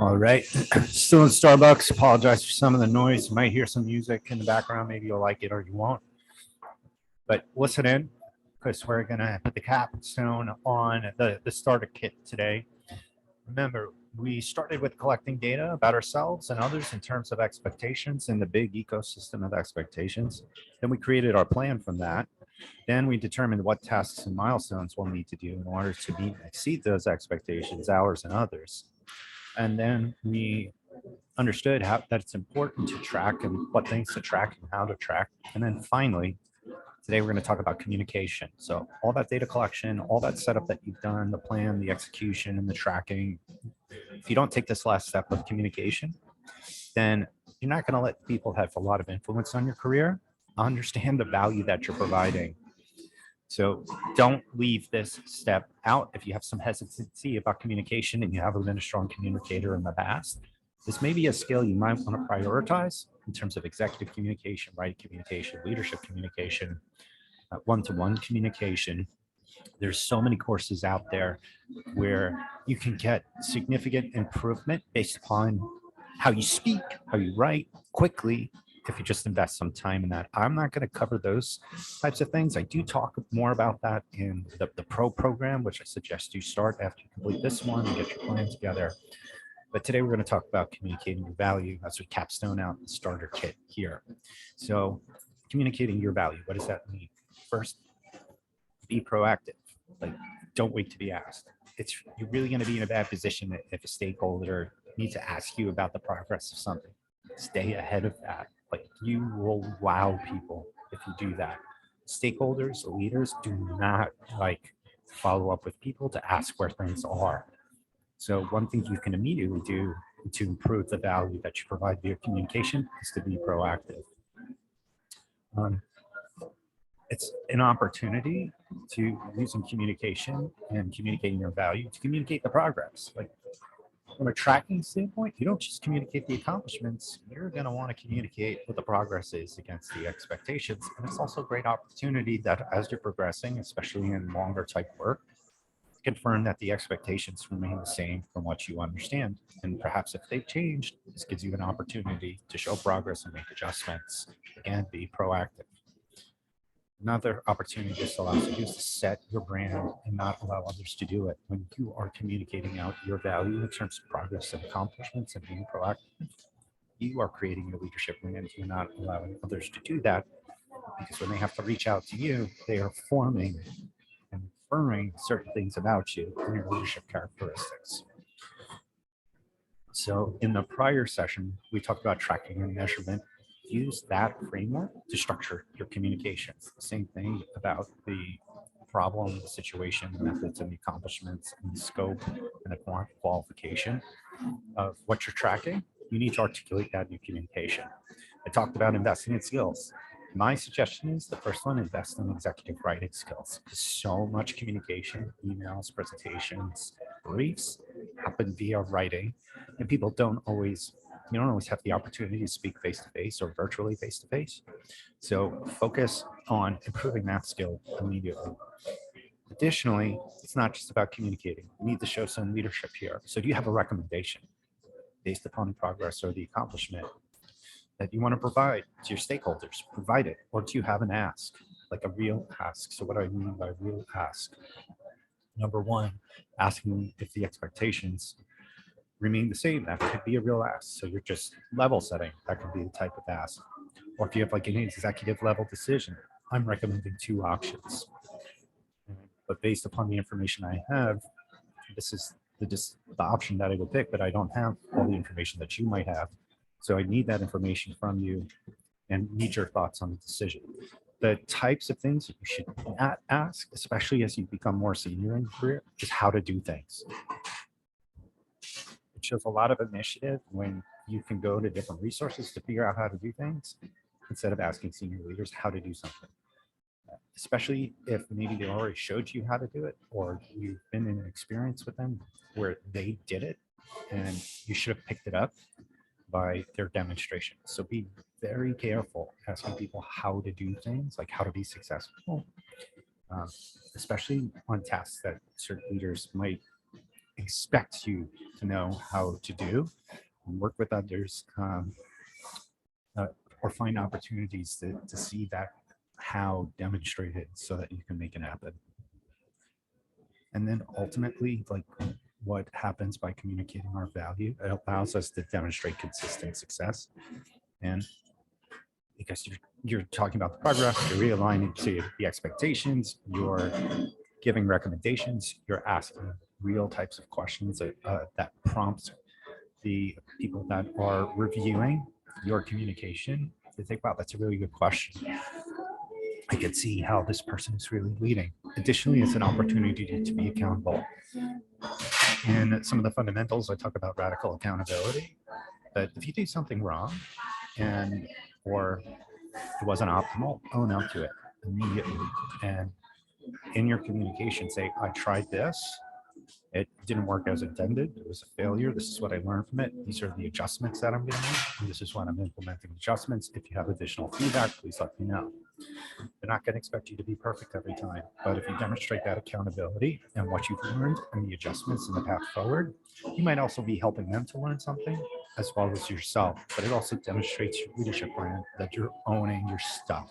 All right. Still in Starbucks. Apologize for some of the noise. You might hear some music in the background. Maybe you'll like it or you won't. But listen in because we're going to put the capstone on the starter kit today. Remember, we started with collecting data about ourselves and others in terms of expectations in the big ecosystem of expectations. Then we created our plan from that. Then we determined what tasks and milestones we'll need to do in order to meet and exceed those expectations, ours and others. And then we understood that it's important to track and what things to track and how to track. And then finally, today we're going to talk about communication. So all that data collection, all that setup that you've done, the plan, the execution, and the tracking. If you don't take this last step of communication, then you're not going to let people have a lot of influence on your career. Understand the value that you're providing. So don't leave this step out. If you have some hesitancy about communication and you haven't been a strong communicator in the past, this may be a skill you might want to prioritize in terms of executive communication, right? Communication, leadership communication, one-to-one communication. There's so many courses out there where you can get significant improvement based upon how you speak, how you write quickly, if you just invest some time in that. I'm not going to cover those types of things. I do talk more about that in the pro program, which I suggest you start after you complete this one and get your plan together. But today we're going to talk about communicating your value as we capstone out the starter kit here. So communicating your value, what does that mean? First, be proactive. Like, don't wait to be asked. You're really going to be in a bad position if a stakeholder needs to ask you about the progress of something. Stay ahead of that. Like, you will wow people if you do that. Stakeholders, leaders do not like follow up with people to ask where things are. So one thing you can immediately do to improve the value that you provide via communication is to be proactive. It's an opportunity to using communication and communicating your value to communicate the progress. Like, from a tracking standpoint, you don't just communicate the accomplishments, you're going to want to communicate what the progress is against the expectations. And it's also a great opportunity that as you're progressing, especially in longer type work, confirm that the expectations remain the same from what you understand. And perhaps if they've changed, this gives you an opportunity to show progress and make adjustments. Again, be proactive. Another opportunity this allows you is to set your brand and not allow others to do it. When you are communicating out your value in terms of progress and accomplishments and being proactive, you are creating your leadership brand. You're not allowing others to do that, because when they have to reach out to you, they are forming and inferring certain things about you and your leadership characteristics. So in the prior session, we talked about tracking and measurement. Use that framework to structure your communications. The same thing about the problem, the situation, the methods, and the accomplishments, and the scope, and the qualification of what you're tracking. You need to articulate that in your communication. I talked about investing in skills. My suggestion is the first one, invest in executive writing skills. So much communication, emails, presentations, briefs happen via writing, and people you don't always have the opportunity to speak face to face or virtually face to face. So focus on improving that skill immediately. Additionally, it's not just about communicating. You need to show some leadership here. So do you have a recommendation based upon the progress or the accomplishment that you want to provide to your stakeholders? Provide it. Or do you have an ask, like a real ask? So what do I mean by real ask? Number one, asking if the expectations remain the same. That could be a real ask. So you're just level setting. That could be the type of ask. Or if you have like an executive level decision, I'm recommending two options. But based upon the information I have, this is the option that I would pick, but I don't have all the information that you might have. So I need that information from you and need your thoughts on the decision. The types of things that you should not ask, especially as you become more senior in your career, is how to do things. It shows a lot of initiative when you can go to different resources to figure out how to do things instead of asking senior leaders how to do something. Especially if maybe they already showed you how to do it, or you've been in an experience with them where they did it and you should have picked it up by their demonstration. So be very careful asking people how to do things, like how to be successful, especially on tasks that certain leaders might expect you to know how to do, work with others, or find opportunities to see that how demonstrated so that you can make it happen. And then ultimately, like what happens by communicating our value, it allows us to demonstrate consistent success. And because you're talking about the progress, you're realigning to the expectations, you're giving recommendations, you're asking real types of questions that prompt the people that are reviewing your communication to think, wow, that's a really good question. I could see how this person is really leading. Additionally, it's an opportunity to be accountable. And some of the fundamentals, I talk about radical accountability, but if you do something wrong or it wasn't optimal, own up to it immediately. And in your communication, say, I tried this. It didn't work as intended. It was a failure. This is what I learned from it. These are the adjustments that I'm going to make. And this is when I'm implementing adjustments. If you have additional feedback, please let me know. They're not going to expect you to be perfect every time. But if you demonstrate that accountability and what you've learned and the adjustments and the path forward, you might also be helping them to learn something as well as yourself. But it also demonstrates your leadership brand, that you're owning your stuff.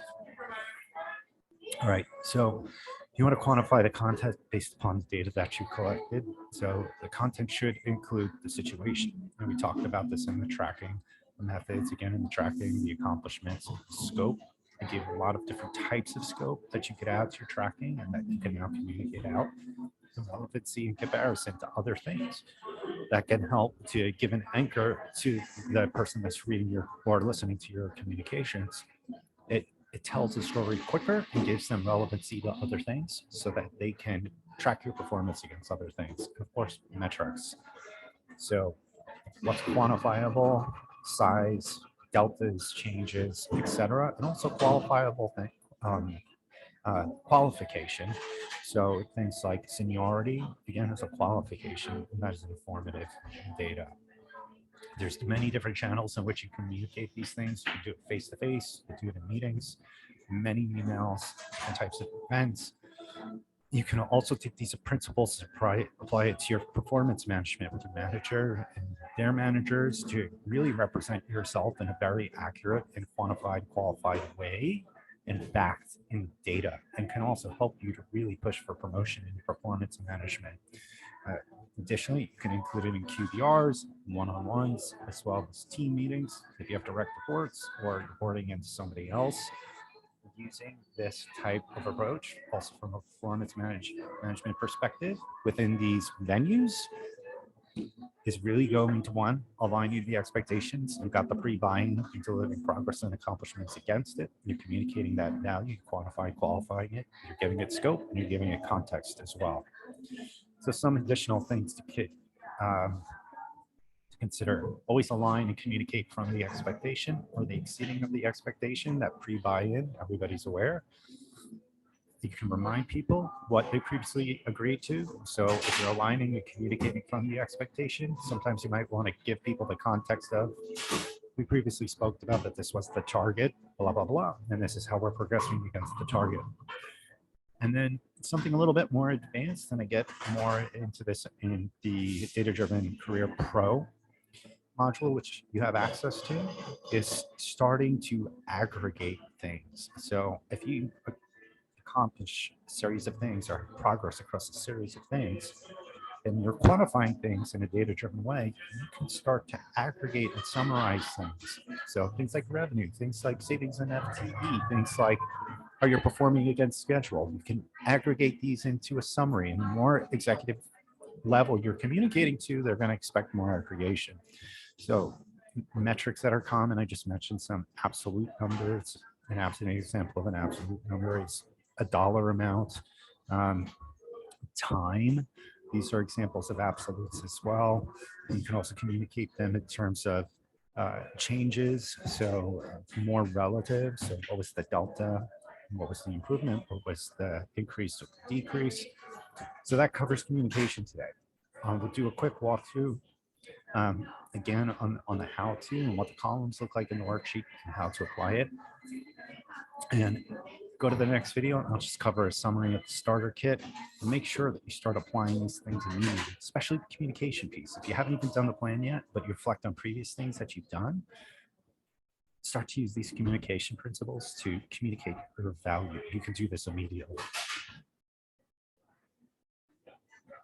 All right. So you want to quantify the content based upon the data that you collected. So the content should include the situation. And we talked about this in the tracking, the methods, again, in the tracking, the accomplishments, the scope. I gave a lot of different types of scope that you could add to your tracking and that you can now communicate out. The relevancy in comparison to other things that can help to give an anchor to the person that's reading your or listening to your communications. It tells a story quicker and gives them relevancy to other things so that they can track your performance against other things. And of course, metrics. So what's quantifiable, size, deltas, changes, etc., and also qualifiable qualification. So things like seniority, again, is a qualification, and that is informative data. There's many different channels in which you communicate these things. You can do it face-to-face, you can do it in meetings, many emails, different types of events. You can also take these principles and apply it to your performance management with your manager and their managers to really represent yourself in a very accurate and quantified, qualified way and backed in data, and can also help you to really push for promotion in performance management. Additionally, you can include it in QBRs, one-on-ones, as well as team meetings if you have direct reports or reporting into somebody else. Using this type of approach, also from a performance management perspective within these venues, is really going to, one, align you to the expectations. You've got the pre-buying, you're delivering progress and accomplishments against it. You're communicating that value, qualifying it, you're giving it scope, and you're giving it context as well. So some additional things to consider: always align and communicate from the expectation or the exceeding of the expectation. That pre-buy-in, everybody's aware. You can remind people what they previously agreed to. So if you're aligning and communicating from the expectation, sometimes you might want to give people the context of, we previously spoke about that this was the target, blah, blah, blah, and this is how we're progressing against the target. And then something a little bit more advanced, and I get more into this in the Data-Driven Career Pro module, which you have access to, is starting to aggregate things. So if you accomplish a series of things or progress across a series of things, and you're quantifying things in a data-driven way, you can start to aggregate and summarize things. So things like revenue, things like savings and FTE, things like, are you performing against schedule? You can aggregate these into a summary, and the more executive level you're communicating to, they're going to expect more aggregation. So metrics that are common, I just mentioned some absolute numbers. An example of an absolute number is a dollar amount, time. These are examples of absolutes as well. You can also communicate them in terms of changes, so more relative. So what was the delta? What was the improvement? What was the increase or decrease? So that covers communication today. We'll do a quick walkthrough again on the how-to and what the columns look like in the worksheet and how to apply it. And go to the next video and I'll just cover a summary of the starter kit and make sure that you start applying these things immediately, especially the communication piece. If you haven't even done the plan yet, but you reflect on previous things that you've done, start to use these communication principles to communicate your value. You can do this immediately.